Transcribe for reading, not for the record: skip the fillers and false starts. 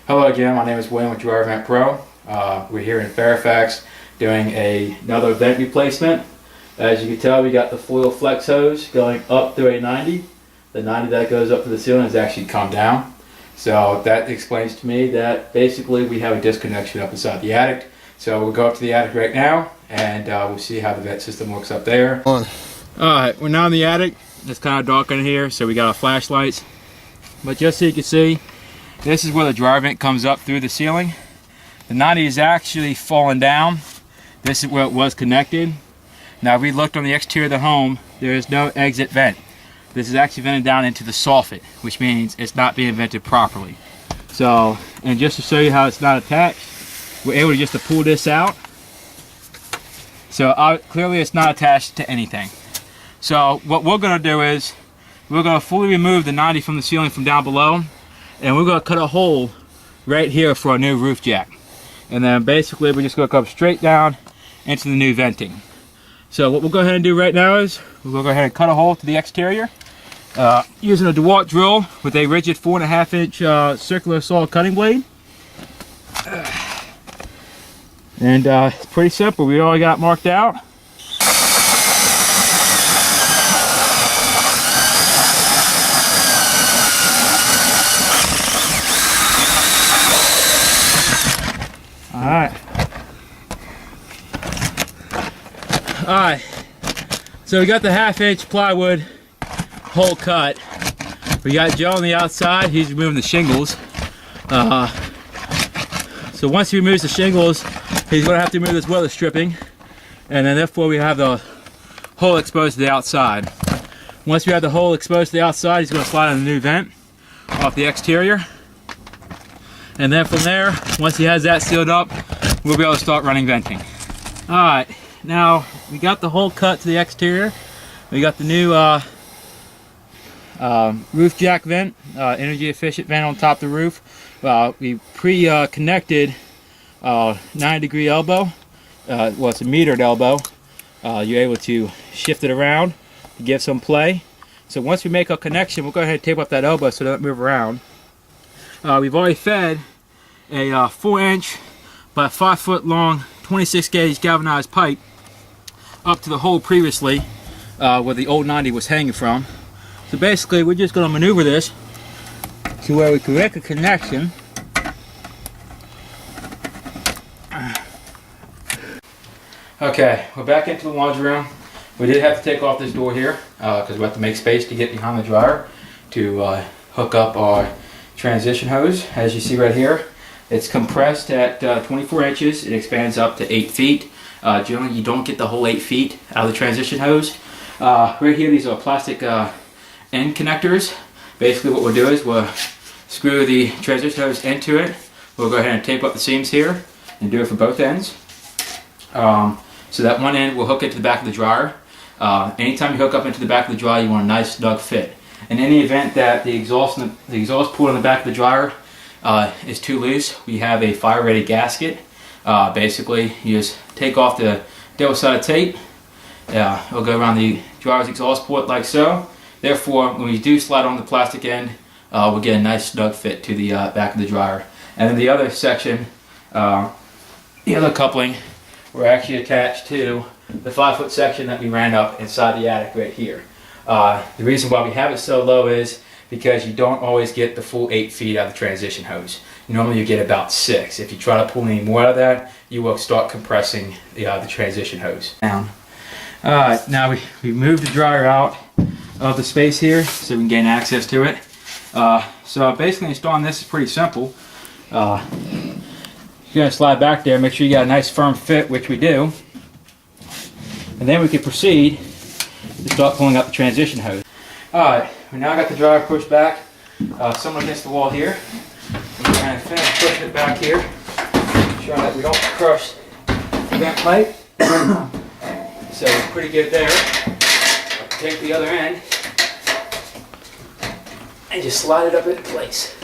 Hello again, my name is William with Dryer Vent Pro. We're here in Fairfax doing another vent replacement. As you can tell, we got the foil flex hose going up through a 90. The 90 that goes up to the ceiling has actually come down. So that explains to me that basically we have a disconnection up inside the attic. So we'll go up to the attic right now and we'll see how the vent system works up there. Alright, we're now in the attic. It's kind of dark in here, so we got our flashlights. But just so you can see, this is where the dryer vent comes up through the ceiling. The 90 is actually falling down. This is where it was connected. Now if we looked on the exterior of the home, there is no exit vent. This is actually vented down into the soffit, which means it's not being vented properly. So, and just to show you how it's not attached, we're able to just to pull this out. So clearly it's not attached to anything. So what we're going to do is, we're going to fully remove the 90 from the ceiling from down below. And we're going to cut a hole right here for a new roof jack. And then basically we're just going to come straight down into the new venting. So what we'll go ahead and do right now is we'll go ahead and cut a hole to the exterior using a DeWalt drill with a rigid 4.5 inch circular saw cutting blade. And it's pretty simple. We already got marked out. Alright, so we got the 1/2 inch plywood hole cut. We got Joe on the outside, he's removing the shingles. So once he removes the shingles, he's going to have to remove this weather stripping. And then therefore we have the hole exposed to the outside. Once we have the hole exposed to the outside, he's going to slide on the new vent off the exterior. And then from there, once he has that sealed up, we'll be able to start running venting. Alright, now we got the hole cut to the exterior. We got the new roof jack vent, energy efficient vent on top of the roof. We pre-connected 9-degree elbow. Well, it's a metered elbow. You're able to shift it around to give some play. So once we make our connection, we'll go ahead and tape up that elbow so it doesn't move around. We've already fed a 4-inch by 5-foot long 26 gauge galvanized pipe up to the hole previously where the old 90 was hanging from. So basically we're just going to maneuver this to where we can make a connection. Okay, we're back into the laundry room. We did have to take off this door here because we have to make space to get behind the dryer to hook up our transition hose. As you see right here, it's compressed at 24 inches. It expands up to 8 feet. Generally, you don't get the whole 8 feet out of the transition hose. Right here, these are plastic end connectors. Basically, what we'll do is we'll screw the transition hose into it. We'll go ahead and tape up the seams here and do it for both ends. So that one end will hook it to the back of the dryer. Anytime you hook up into the back of the dryer, you want a nice snug fit. In any event that the exhaust port on the back of the dryer is too loose, we have a fire-rated gasket. Basically, you just take off the double-sided tape. It'll go around the dryer's exhaust port like so. Therefore, when we do slide on the plastic end, we'll get a nice snug fit to the back of the dryer. And then the other section, the other coupling, we're actually attached to the 5-foot section that we ran up inside the attic right here. The reason why we have it so low is because you don't always get the full 8 feet out of the transition hose. Normally you get about 6. If you try to pull any more out of that, you will start compressing the transition hose down. Alright, now we moved the dryer out of the space here so we can gain access to it. So basically installing this is pretty simple. You're going to slide back there, make sure you got a nice firm fit, which we do. And then we can proceed to start pulling up the transition hose. Alright, we now got the dryer pushed back somewhat against the wall here. We're going to finish pushing it back here, ensuring that we don't crush the vent pipe. So we're pretty good there. Take the other end and just slide it up into place.